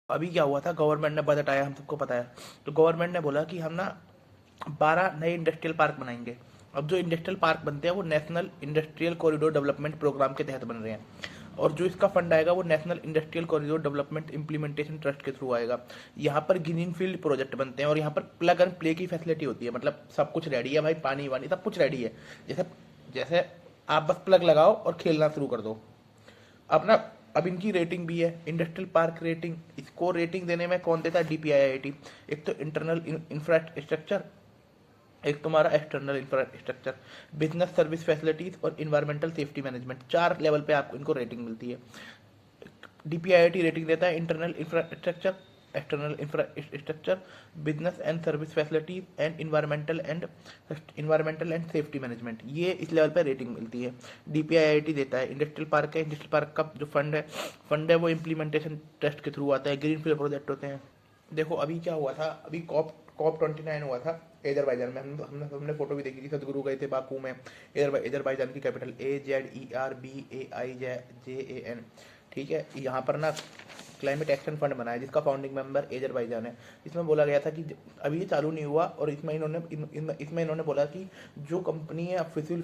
अभी क्या हुआ था, गवर्नमेंट ने बजट आया, हम सबको पता है। तो गवर्नमेंट ने बोला कि हम ना 12 नए इंडस्ट्रियल पार्क बनाएंगे। अब जो इंडस्ट्रियल पार्क बनते हैं वो national industrial corridor development programme के तहत बन रहे हैं। और जो इसका फंड आएगा वो national industrial corridor development implementation trust के थ्रू आएगा। यहाँ पर ग्रीन फील्ड प्रोजेक्ट बनते हैं और यहाँ पर प्लग एंड प्ले की फैसिलिटी होती है, मतलब सब कुछ रेडी है भाई, पानी वानी सब कुछ रेडी है। जैसे जैसे आप बस प्लग लगाओ और खेलना शुरू कर दो अपना। अब इनकी रेटिंग भी है, इंडस्ट्रियल पार्क रेटिंग। इसको रेटिंग देने में कौन देता है, डीपीआईआईटी। एक तो इंटरनल इंफ्रास्ट्रक्चर, एक तुम्हारा external infrastructure, business service facilities और इन्वायरमेंटल सेफ्टी मैनेजमेंट, 4 लेवल पे आपको इनको रेटिंग मिलती है। डीपीआईआईटी रेटिंग देता है internal infrastructure, external infrastructure, business and service facilities and environmental and safety management, ये इस लेवल पर रेटिंग मिलती है। डीपीआईआईटी देता है। इंडस्ट्रियल पार्क है, इंडस्ट्रियल पार्क का जो फंड है वो इम्प्लीमेंटेशन ट्रस्ट के थ्रू आता है, ग्रीन फील्ड प्रोजेक्ट होते हैं। देखो अभी क्या हुआ था, अभी कॉप कॉप 29 हुआ था एजरबाईजान में। हमने फोटो भी देखी थी, सदगुरु गए थे बाकू में। एजरबाईजान की कैपिटल AZERBAIJAN, ठीक है। यहाँ पर ना क्लाइमेट एक्शन फंड बना है जिसका फाउंडिंग मेंबर एजरबाईजान है। इसमें बोला गया था कि अभी ये चालू नहीं हुआ, और इसमें इन्होंने बोला कि जो कंपनियां फॉसिल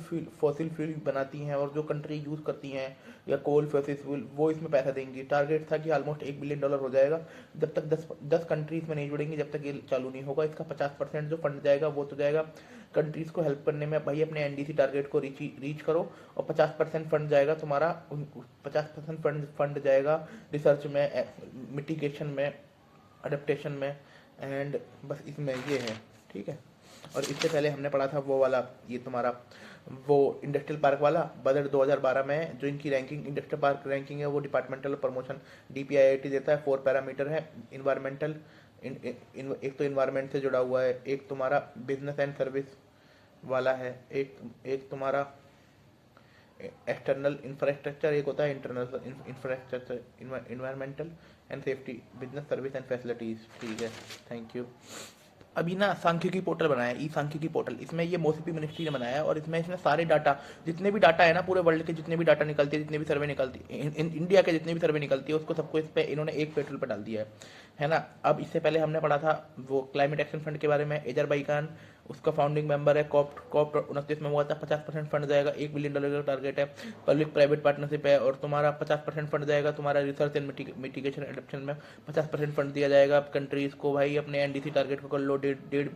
फ्यूल बनाती हैं और जो कंट्री यूज़ करती हैं या कोल फॉसिल फ्यूल, वो इसमें पैसा देंगी। टारगेट था कि ऑलमोस्ट $1 बिलियन हो जाएगा जब तक 10 कंट्रीज में नहीं जुड़ेंगी, जब तक ये चालू नहीं होगा। इसका 50% जो फंड जाएगा वो तो जाएगा कंट्रीज को हेल्प करने में, भाई अपने एनडीसी टारगेट को रीच करो। और 50% फंड जाएगा तुम्हारा, 50% फंड जाएगा रिसर्च में, मिटिगेशन में, अडेप्टेशन में, एंड बस इसमें ये है, ठीक है। और इससे पहले हमने पढ़ा था वो वाला, ये तुम्हारा वो इंडस्ट्रियल पार्क वाला बजट 2012 में है। जो इनकी रैंकिंग इंडस्ट्रियल पार्क रैंकिंग है वो डिपार्टमेंटल प्रमोशन डीपीआईआईटी देता है। 4 पैरामीटर है। इन्वायरमेंटल, एक तो इन्वायरमेंट से जुड़ा हुआ है, एक तुम्हारा बिजनेस एंड सर्विस वाला है, एक तुम्हारा एक्सटर्नल इंफ्रास्ट्रक्चर, एक होता है internal infrastructure, environmental and safety, business service and facilities, ठीक है। Thank you. अभी ना सांख्यिकी पोर्टल बनाया है, ई सांख्यिकी पोर्टल। इसमें ये मोसीपी मिनिस्ट्री ने बनाया है, और इसमें सारे डाटा, जितने भी डाटा है ना पूरे वर्ल्ड के, जितने भी डाटा निकलती है, जितने भी सर्वे निकलती है, इंडिया के जितने भी सर्वे निकलती है, उसको सबको इस पे इन्होंने एक पेट्रोल पे डाल दिया है ना। अब इससे पहले हमने पढ़ा था वो क्लाइमेट एक्शन फंड के बारे में। एजरबैजान उसका फाउंडिंग मेंबर है। कॉप कॉप 29 में हुआ था। 50% फंड जाएगा, $1 बिलियन का टारगेट है। पब्लिक प्राइवेट पार्टनरशिप है। और तुम्हारा 50% फंड जाएगा तुम्हारा रिसर्च एंड मिटिगेशन एडप्शन में। 50% फंड दिया जाएगा कंट्रीज को, भाई अपने एनडीसी टारगेट को कर लो, 1.5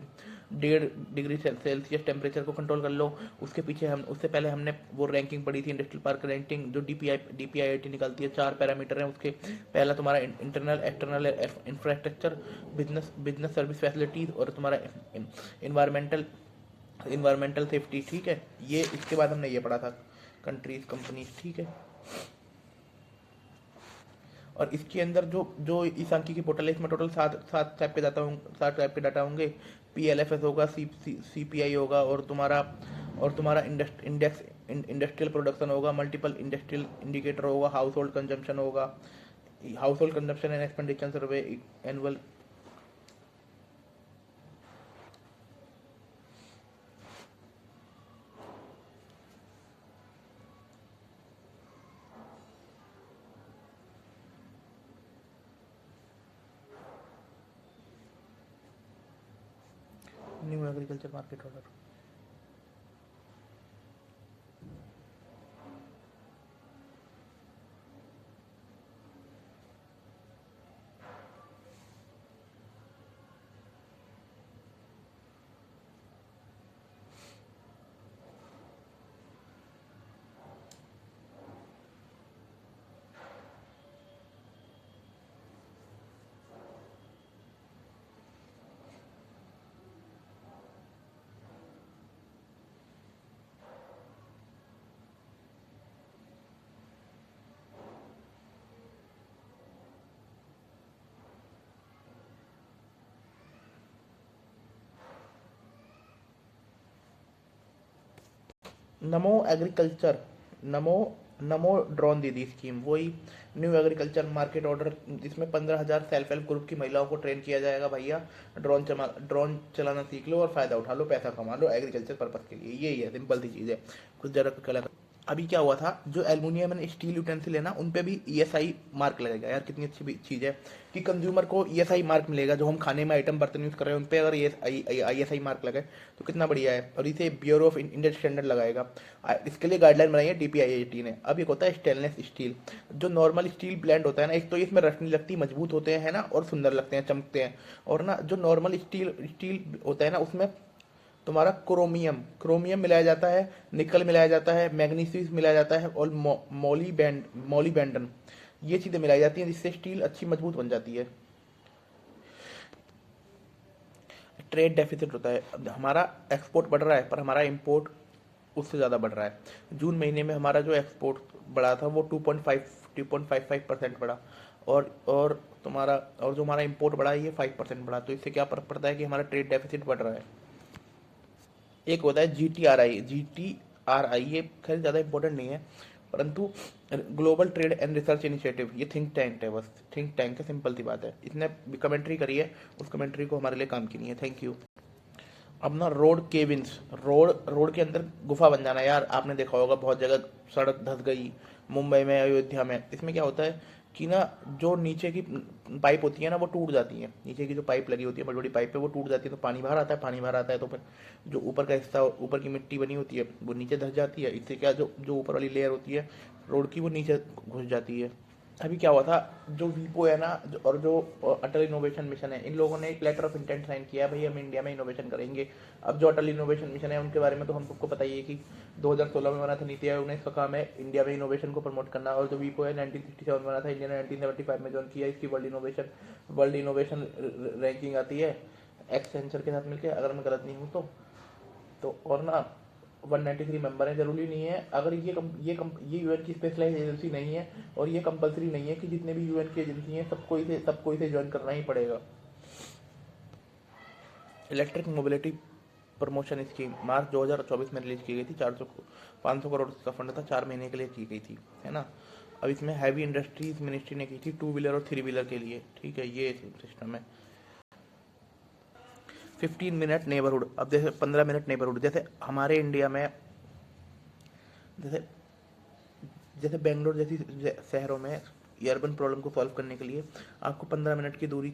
डिग्री सेल्सियस टेम्परेचर को कंट्रोल कर लो। उससे पहले हमने वो रैंकिंग पढ़ी थी, इंडस्ट्रियल पार्क रैंकिंग, जो डीपीआईआईटी निकालती है। 4 पैरामीटर हैं उसके। पहला तुम्हारा internal external infrastructure, business service facilities, और तुम्हारा इन्वायरमेंटल सेफ्टी, ठीक है। ये इसके बाद हमने ये पढ़ा था कंट्रीज कंपनीज, ठीक है। और इसके अंदर जो जो इस सांख्यिकी पोर्टल है, इसमें टोटल सात टाइप के डाटा होंगे, 7 टाइप के डाटा होंगे। पीएलएफएस होगा, सीपीआई होगा, और तुम्हारा इंडेक्स इंडस्ट्रियल प्रोडक्शन होगा, मल्टीपल इंडस्ट्रियल इंडिकेटर होगा, house hold consumption and expenditure survey, annual. New agriculture market order. NaMo agriculture, Namo Namo drone दीदी स्कीम, वही न्यू एग्रीकल्चर मार्केट ऑर्डर, जिसमें 15,000 सेल्फ हेल्प ग्रुप की महिलाओं को ट्रेन किया जाएगा। भैया ड्रोन चलाना सीख लो और फायदा उठा लो, पैसा कमा लो एग्रीकल्चर पर्पज के लिए। यही है, सिंपल सी चीज़ है, कुछ ज़्यादा कुछ अलग। अभी क्या हुआ था, जो एल्युमिनियम एंड स्टील यूटेंसिल है ना, उन पे भी ईएसआई मार्क लगेगा। यार कितनी अच्छी चीज़ है कि कंज्यूमर को ईएसआई मार्क मिलेगा। जो हम खाने में आइटम बर्तन यूज़ कर रहे हैं उन पे अगर ईएसआई मार्क लगे तो कितना बढ़िया है। और इसे ब्यूरो ऑफ इंडियन स्टैंडर्ड लगाएगा। इसके लिए गाइडलाइन बनाई है डीपीआईआईटी ने। अब एक होता है स्टेनलेस स्टील। जो नॉर्मल स्टील ब्लेंड होता है ना, एक तो इसमें रखनी लगती, मजबूत होते हैं ना, और सुंदर लगते हैं, चमकते हैं। और ना जो नॉर्मल स्टील स्टील होता है ना, उसमें तुम्हारा क्रोमियम क्रोमियम मिलाया जाता है, निकल मिलाया जाता है, मैग्नीशियम मिलाया जाता है, और मॉलीबेंडन, ये चीज़ें मिलाई जाती हैं जिससे स्टील अच्छी मजबूत बन जाती है। ट्रेड डेफिसिट होता है। अब हमारा एक्सपोर्ट बढ़ रहा है पर हमारा इंपोर्ट उससे ज़्यादा बढ़ रहा है। जून महीने में हमारा जो एक्सपोर्ट बढ़ा था वो 2.55% बढ़ा। और तुम्हारा और जो हमारा इंपोर्ट बढ़ा है ये 5% बढ़ा। तो इससे क्या फर्क पड़ता है कि हमारा ट्रेड डेफिसिट बढ़ रहा है। एक होता है GTRI ये खैर ज़्यादा इंपॉर्टेंट नहीं है, परंतु global trade and research initiative, ये थिंक टैंक है, बस थिंक टैंक है, सिंपल सी बात है। इसने कमेंट्री करी है, उस कमेंट्री को हमारे लिए काम की नहीं है। Thank you. अब ना रोड केविंस, रोड के अंदर गुफा बन जाना। यार आपने देखा होगा बहुत जगह सड़क धंस गई, मुंबई में, अयोध्या में। इसमें क्या होता है कि ना जो नीचे की पाइप होती है ना वो टूट जाती है। नीचे की जो पाइप लगी होती है, बड़ी बड़ी पाइप पे, वो टूट जाती है तो पानी बाहर आता है। पानी बाहर आता है तो फिर जो ऊपर का हिस्सा, ऊपर की मिट्टी बनी होती है, वो नीचे धंस जाती है। इससे क्या, जो जो ऊपर वाली लेयर होती है रोड की, वो नीचे घुस जाती है। अभी क्या हुआ था, जो वीपो है ना, और जो अटल इनोवेशन मिशन है, इन लोगों ने एक लेटर ऑफ इंटेंट साइन किया है, भाई हम इंडिया में इनोवेशन करेंगे। अब जो अटल इनोवेशन मिशन है उनके बारे में तो हम सबको पता ही है कि 2016 में बना था, नीति आयोग ने। इसका काम है इंडिया में इनोवेशन को प्रमोट करना। और जो वीपो है 1967 में बना था, इंडिया ने 1975 में ज्वाइन किया। इसकी वर्ल्ड इनोवेशन रैंकिंग आती है एक्सेंचर के साथ मिलकर, अगर मैं गलत नहीं हूँ तो। और ना 193 मेंबर है। जरूरी नहीं है, अगर ये यूएन की स्पेशलाइज एजेंसी नहीं है, और ये कंपलसरी नहीं है कि जितने भी यूएन की एजेंसी हैं सबको इसे ज्वाइन करना ही पड़ेगा। इलेक्ट्रिक मोबिलिटी प्रमोशन स्कीम मार्च 2024 में रिलीज की गई थी। 500 करोड़ का फंड था, 4 महीने के लिए की गई थी, है ना। अब इसमें हैवी इंडस्ट्रीज मिनिस्ट्री ने की थी 2 व्हीलर और 3 व्हीलर के लिए, ठीक है, ये सिस्टम है। 15 मिनट नेबरहुड। अब जैसे 15 मिनट नेबरहुड, जैसे हमारे इंडिया में, जैसे जैसे बेंगलोर जैसी शहरों में अर्बन प्रॉब्लम को सॉल्व करने के लिए आपको 15 मिनट की दूरी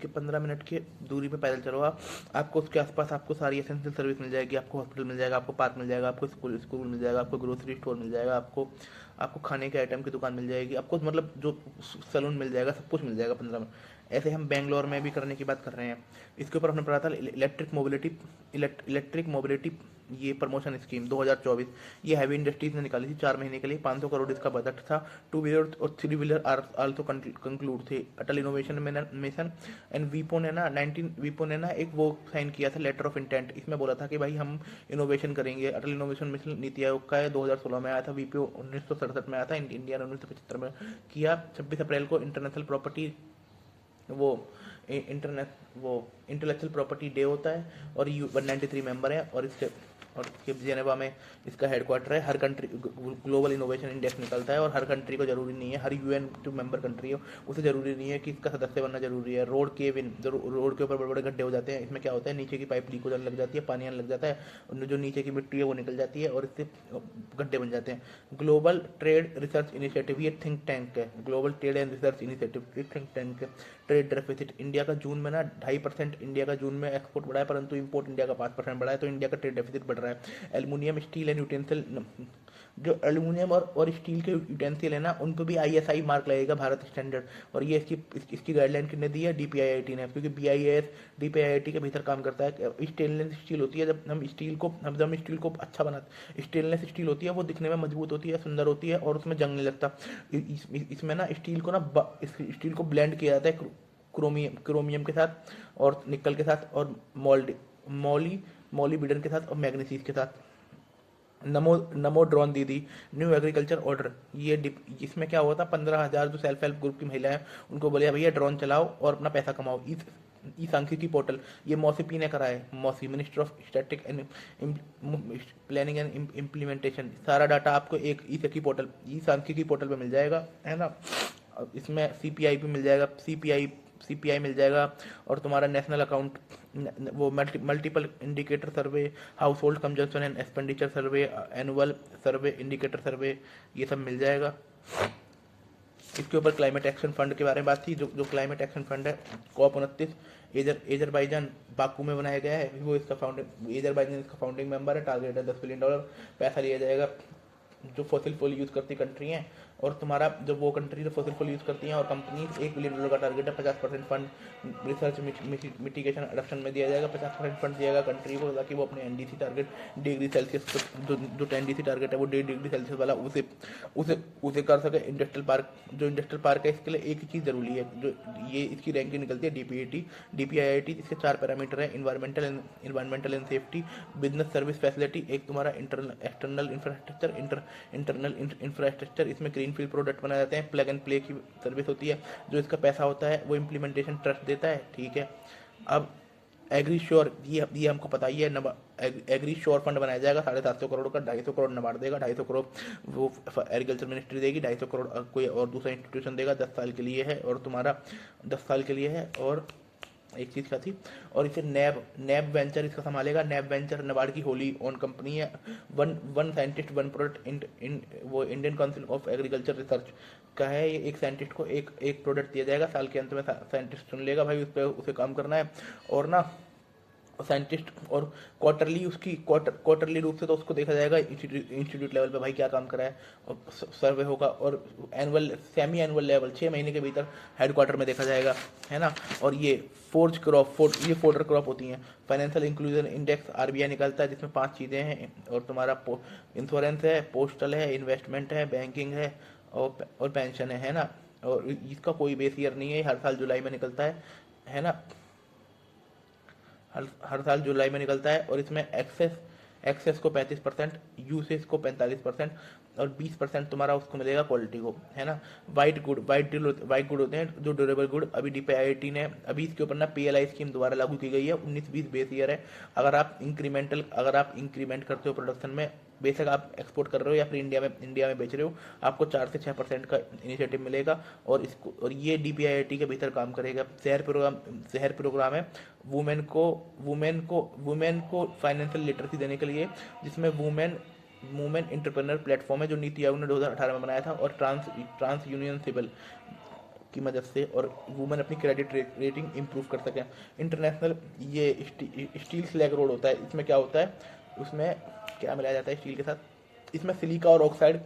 पे पैदल चलो आप, आपको उसके आसपास आपको सारी एसेंशियल सर्विस मिल जाएगी। आपको हॉस्पिटल मिल जाएगा, आपको पार्क मिल जाएगा, आपको स्कूल मिल जाएगा, आपको ग्रोसरी स्टोर मिल जाएगा, आपको आपको खाने के आइटम की दुकान मिल जाएगी, आपको मतलब जो सैलून मिल जाएगा, सब कुछ मिल जाएगा 15 मिनट। ऐसे हम बेंगलोर में भी करने की बात कर रहे हैं। इसके ऊपर हमने पढ़ा था इलेक्ट्रिक मोबिलिटी ये प्रमोशन स्कीम 2024। ये हैवी इंडस्ट्रीज ने निकाली थी 4 महीने के लिए। 500 करोड़ इसका बजट था। 2 व्हीलर और 3 व्हीलर आल्सो कंक्लूड थे। अटल इनोवेशन मिशन एंड वीपो ने ना एक वो साइन किया था, लेटर ऑफ इंटेंट। इसमें बोला था कि भाई हम इनोवेशन करेंगे। अटल इनोवेशन मिशन नीति आयोग का है, 2016 में आया था। वीपो 1967 में आया था, इंडिया ने 1975 में किया। 26 अप्रैल को इंटरनेशनल प्रॉपर्टी वो इंटेलेक्चुअल प्रॉपर्टी डे होता है। और 193 मेंबर है, और जेनेवा में इसका हेडक्वार्टर है। हर कंट्री ग्लोबल इनोवेशन इंडेक्स निकलता है, और हर कंट्री को जरूरी नहीं है, हर यूएन जो मेंबर कंट्री हो उसे जरूरी नहीं है कि इसका सदस्य बनना जरूरी है। रोड केव इन, रोड के ऊपर बड़े बड़े गड्ढे हो जाते हैं। इसमें क्या होता है, नीचे की पाइप लीक होने लग जाती है, पानी आने लग जाता है, और जो नीचे की मिट्टी है वो निकल जाती है, और इससे गड्ढे बन जाते हैं। ग्लोबल ट्रेड रिसर्च इनिशिएटिव, ये थिंक टैंक है। Global trade and research initiative, think tank है। ट्रेड डेफिसिट इंडिया का जून में ना 2.5% इंडिया का जून में एक्सपोर्ट बढ़ा है, परंतु इंपोर्ट इंडिया का 5% बढ़ा है। तो इंडिया का ट्रेड डेफिसिट बढ़ रहा है। एल्युमिनियम स्टील एंड यूटेंसिल, जो एल्युमिनियम और स्टील के यूटेंसिल है ना, उन पर भी आईएसआई मार्क लगेगा, भारत स्टैंडर्ड। और ये इसकी गाइडलाइन किसने दी है, डीपीआईआईटी ने, क्योंकि बीआईएस डीपीआईआईटी के भीतर काम करता है। स्टेनलेस स्टील होती है, जब हम स्टील को अच्छा बनाते, स्टेनलेस स्टील होती है, वो दिखने में मजबूत होती है, सुंदर होती है, और उसमें जंग नहीं लगता। इसमें ना स्टील को ब्लेंड किया जाता है क्रोमियम के साथ, और निकल के साथ, और मॉलीब्डेनम के साथ, और मैग्नीशियम के साथ। नमो ड्रोन दीदी, न्यू एग्रीकल्चर ऑर्डर, इसमें क्या हुआ था, 15,000 जो सेल्फ हेल्प ग्रुप की महिलाएं, उनको बोले भैया ड्रोन चलाओ और अपना पैसा कमाओ। ई सांख्यिकी पोर्टल, ये मौसीपी ने करा है, मौसी minister of static and planning and implementation. सारा डाटा आपको एक ई सांख्यिकी पोर्टल पे मिल जाएगा, है ना। इसमें सीपीआई भी मिल जाएगा, सीपीआई CPI मिल जाएगा, और तुम्हारा नेशनल अकाउंट वो multiple indicator survey, household consumption and expenditure survey, annual survey, indicator survey, ये सब मिल जाएगा। इसके ऊपर क्लाइमेट एक्शन फंड के बारे में बात थी। जो क्लाइमेट एक्शन फंड है COP29 एजरबाईजान बाकू में बनाया गया है, वो इसका एजरबाईजान इसका फाउंडिंग मेंबर है। टारगेट है $10 बिलियन पैसा लिया जाएगा। जो फॉसिल फ्यूल यूज़ करती कंट्री हैं, और तुम्हारा जो वो कंट्री जो फॉसिल फ्यूल यूज़ करती हैं और कंपनी, $1 बिलियन का टारगेट है। 50% फंड रिसर्च मिटिगेशन अडप्शन में दिया जाएगा। 50% फंड दिया जाएगा कंट्री को, ताकि वो अपने NDC टारगेट डिग्री सेल्सियस जो 10 डिग्री टारगेट है वो 1.5 डिग्री सेल्सियस वाला उसे उसे उसे कर सके। इंडस्ट्रियल पार्क है, इसके लिए एक ही चीज़ जरूरी है, जो ये इसकी रैंकिंग निकलती है DPIIT। इसके 4 पैरामीटर है: environmental and safety, business service facility, एक तुम्हारा एक्सटर्नल इंफ्रास्ट्रक्चर। इसमें ग्रीनफील्ड प्रोडक्ट बनाए जाते हैं, प्लग एंड प्ले की सर्विस होती है। जो इसका पैसा होता है वो इम्प्लीमेंटेशन ट्रस्ट देता है, ठीक है। अब एग्री श्योर, ये हमको पता ही है। एग्री श्योर फंड बनाया जाएगा 750 करोड़ का। 250 करोड़ नबार्ड देगा, 250 करोड़ वो एग्रीकल्चर मिनिस्ट्री देगी, 250 करोड़ कोई और दूसरा इंस्टीट्यूशन देगा। 10 साल के लिए है, और तुम्हारा 10 साल के लिए है। और एक चीज़ क्या थी, और इसे नैब वेंचर इसका संभालेगा। नैब वेंचर नबार्ड की होली ओन कंपनी है। One scientist one product in वो Indian Council of Agriculture Research का है। ये एक साइंटिस्ट को एक प्रोडक्ट दिया जाएगा। साल के अंत में साइंटिस्ट चुन लेगा भाई, उस पर उसे काम करना है। और ना साइंटिस्ट, और क्वार्टरली रूप से तो उसको देखा जाएगा इंस्टीट्यूट लेवल पे भाई क्या काम करा है, और सर्वे होगा। और सेमी एनुअल लेवल 6 महीने के भीतर हेडक्वार्टर में देखा जाएगा, है ना। और ये फोर्डर क्रॉप होती हैं। फाइनेंशियल इंक्लूजन इंडेक्स RBI निकलता है, जिसमें 5 चीज़ें हैं। और तुम्हारा इंश्योरेंस है, पोस्टल है, इन्वेस्टमेंट है, बैंकिंग है, और पेंशन है ना। और इसका कोई बेस ईयर नहीं है, हर साल जुलाई में निकलता है ना। हर साल जुलाई में निकलता है। और इसमें एक्सेस को 35%, यूसेज को 45%, और 20% तुम्हारा उसको मिलेगा क्वालिटी को, है ना। वाइट गुड होते हैं जो ड्यूरेबल गुड। अभी DPIIT ने अभी इसके ऊपर ना PLI स्कीम दोबारा लागू की गई है। 19-20 बेस ईयर है। अगर आप इंक्रीमेंट करते हो प्रोडक्शन में, बेशक आप एक्सपोर्ट कर रहे हो या फिर इंडिया में बेच रहे हो, आपको 4 से 6% का इनिशिएटिव मिलेगा। और ये DPIIT के भीतर काम करेगा। शहर प्रोग्राम है वुमेन को फाइनेंशियल लिटरेसी देने के लिए, जिसमें वुमेन एंटरप्रेन्योर प्लेटफॉर्म है, जो नीति आयोग ने 2018 में बनाया था। और ट्रांस यूनियन सिविल की मदद से, और वुमेन अपनी क्रेडिट रेटिंग इंप्रूव कर सकें। इंटरनेशनल ये स्टील स्लैग रोड होता है। इसमें क्या होता है, उसमें क्या मिलाया जाता है स्टील के साथ, इसमें सिलिका और ऑक्साइड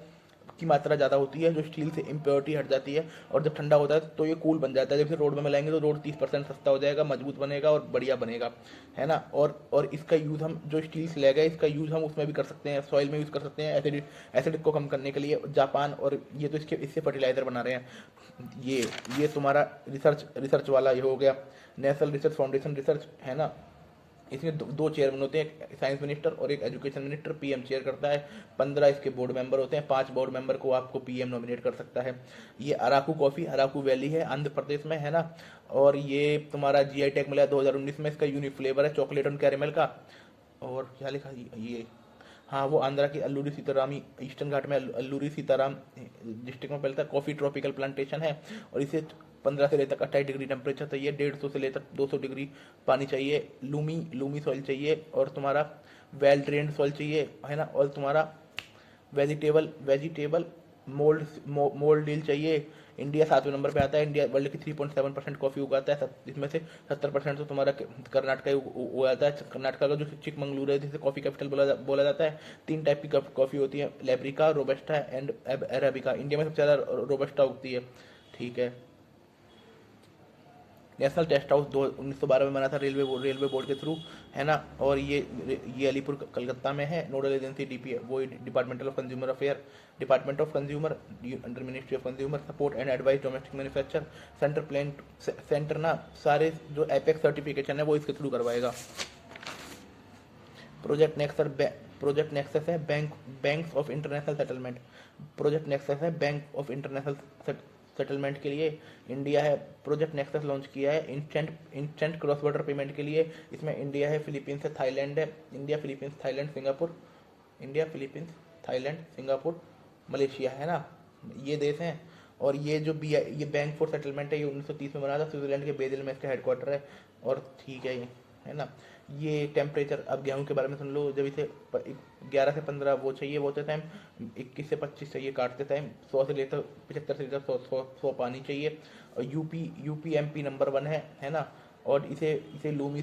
की मात्रा ज़्यादा होती है, जो स्टील से इम्प्योरिटी हट जाती है। और जब ठंडा होता है तो ये कूल बन जाता है। जब फिर रोड में मिलाएंगे तो रोड 30% सस्ता हो जाएगा, मजबूत बनेगा और बढ़िया बनेगा, है ना। और इसका यूज़ हम, जो स्टील स्लैग है, इसका यूज़ हम उसमें भी कर सकते हैं, सॉइल में यूज़ कर सकते हैं, एसिड को कम करने के लिए। जापान और ये तो इससे फर्टिलाइज़र बना रहे हैं। ये तुम्हारा रिसर्च वाला ये हो गया, नेशनल रिसर्च फाउंडेशन रिसर्च, है ना। इसमें दो चेयरमैन होते हैं, एक साइंस मिनिस्टर और एक एजुकेशन मिनिस्टर। PM चेयर करता है। 15 इसके बोर्ड मेंबर होते हैं। 5 बोर्ड मेंबर को आपको PM नॉमिनेट कर सकता है। ये अराकू वैली है आंध्र प्रदेश में, है ना। और ये तुम्हारा GI टैग मिला 2019 में। इसका यूनिक फ्लेवर है चॉकलेट और कैरेमल का। और क्या लिखा ये, हाँ, वो आंध्रा की अल्लूरी सीतारामी, ईस्टर्न घाट में अल्लूरी सीताराम डिस्ट्रिक्ट में फैलता है। कॉफ़ी ट्रॉपिकल प्लांटेशन है, और इसे 15 से लेकर 28 डिग्री टेम्परेचर चाहिए। 150 से लेकर 200 डिग्री पानी चाहिए। लूमी सॉइल चाहिए, और तुम्हारा वेल ड्रेन्ड सॉइल चाहिए, है ना। और तुम्हारा वेजिटेबल मोल्ड डील चाहिए। इंडिया 7वें नंबर पे आता है। इंडिया वर्ल्ड की 3.7% कॉफ़ी उगाता है। इसमें से 70% तो तुम्हारा कर्नाटक उगाता है। कर्नाटक का जो चिकमंगलुरु है, जिसे कॉफ़ी कैपिटल बोला जाता है। 3 टाइप की कॉफ़ी होती है, लेब्रिका, रोबस्टा एंड अरेबिका। इंडिया में सबसे ज़्यादा रोबस्टा उगती है, ठीक है। नेशनल टेस्ट हाउस 1912 में बना था रेलवे बोर्ड के थ्रू, है ना। और ये अलीपुर कलकत्ता में है। Nodal agency department of consumer under ministry of consumer support and advice domestic manufacture. Centre ना सारे जो एपेक्स सर्टिफिकेशन है वो इसके थ्रू करवाएगा। प्रोजेक्ट नेक्सस है banks of international settlement. Project nexus है बैंक ऑफ इंटरनेशनल सेटलमेंट के लिए इंडिया है। प्रोजेक्ट नेक्सस लॉन्च किया है इंस्टेंट क्रॉस बॉर्डर पेमेंट के लिए। इसमें इंडिया है, फिलीपींस है, थाईलैंड है। India, Philippines, Thailand, Singapore, Malaysia, है ना, ये देश हैं। और ये बैंक फॉर सेटलमेंट है, ये 1930 में बना था, स्विट्जरलैंड के बेजिल में इसका हेडक्वार्टर है। और ठीक है ये, है ना। ये टेम्परेचर, अब गेहूं के बारे में सुन लो। जब इसे 11 से 15 वो चाहिए बोते टाइम, 21 से 25 चाहिए काटते टाइम, 100 से लेकर 75 से लेकर 100 पानी चाहिए। और यूपी एमपी नंबर 1 है ना। और इसे लूमी